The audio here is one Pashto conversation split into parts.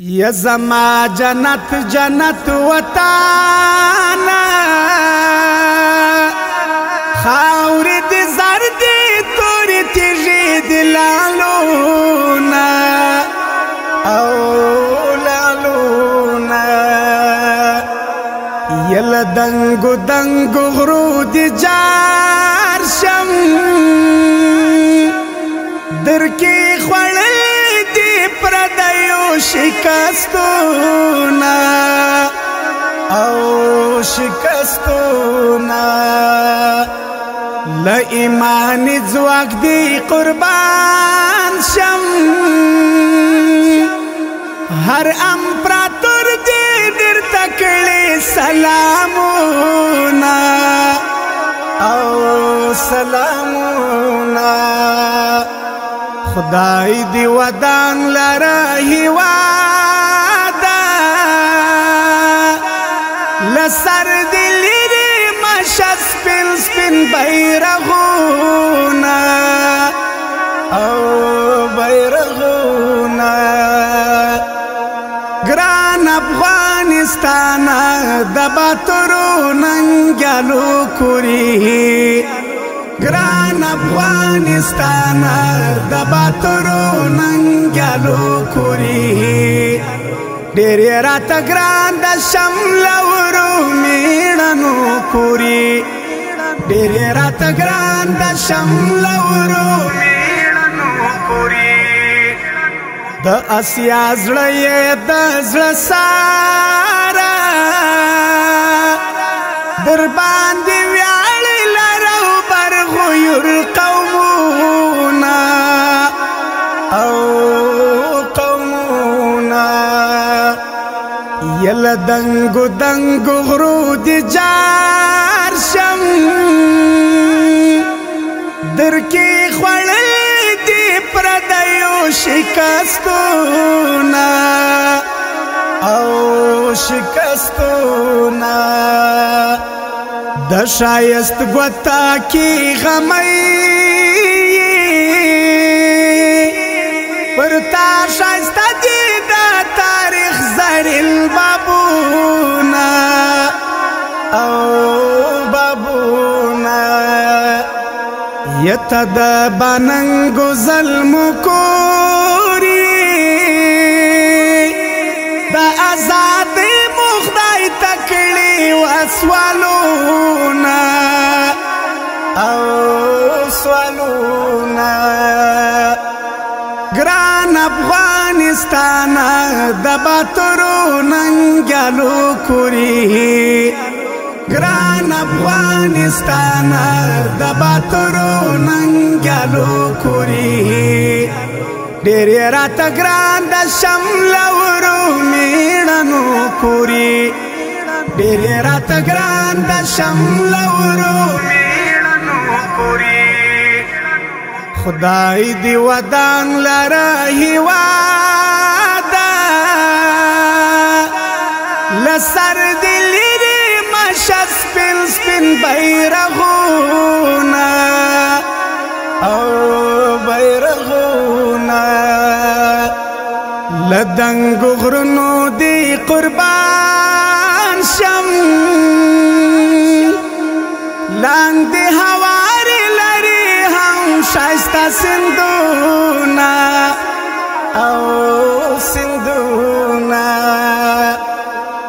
یا زما جنت جنت وطانا خاور دی زردی توری تیجی دلالونا او لالونا یل دنگو دنگو غرو دی جار شم درکی خوڑل دی پردیو شکستونا او شکستونا لا ایمانی زواک دی قربان شم هر امپراتور دی در تکلی سلامونا او سلامونا خدای دی ودان لرا هیوادا لسر دی لیری مشا سپین سپین بیرغونا او بیرغونا گران افغانستان دباترو ننگلو کوری گران افغانستان دباترو ننگلو کوری ډېر راته ګران د شملورو میړنو کوری ډېر راته ګران د شملورو میړنو کوری د اسیا زړه یې د زړه سارا در باندې ویاړې لرو برغویر قومونه او قومونه یل دنګو دنګو غرو دی جار شم درکی خوړل دی پردیو شکستونا او شکستونا د شایست ګوتا کی غمئی پر تا شایست دی دا تاریخ زریل بابونا او بابونا یتا د باننګو ظلم کوری دا آزاد مخدای تکړی وسوالونا او سوالونا گران افغانستان دباترو ننگلو کوری گران افغانستان دباترو ننگلو کوری ډېر راته ګران د شملورو میړنو کوری ډېر راته ګران د شملورو میړنو کوری خدای دی ودان لرا هیوادا لسر دی لیری مشا سپین سپین بیرغونا او بیرغونا لدنگو غرنو دی قربان شم لانگ دی ہواری لری ہم شایستا سندونا او سندونا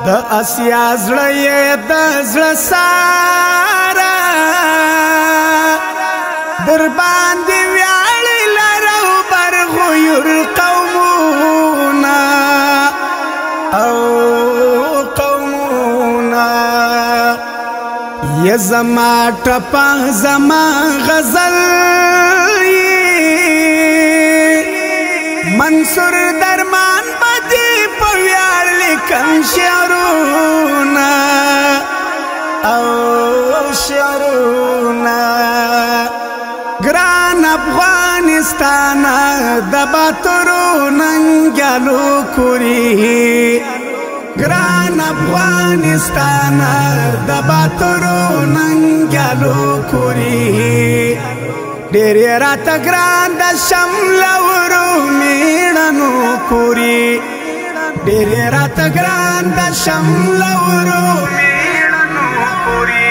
د اسیا زړه یې د زړه سارا در باندې ویاړې لرو برغویر قومونه او قومونه یا زما ټپه زما غزل منصور درمان بدی په ویاړ لیکم شعرونه او شعرونه گران افغانستان دباترو ننگلو کوری گران افغانستان دباترو ننگلو کوری ډېر راته ګران د شملورو میړنو کوری ډېر راته ګران د شمله ورو میړنو پوری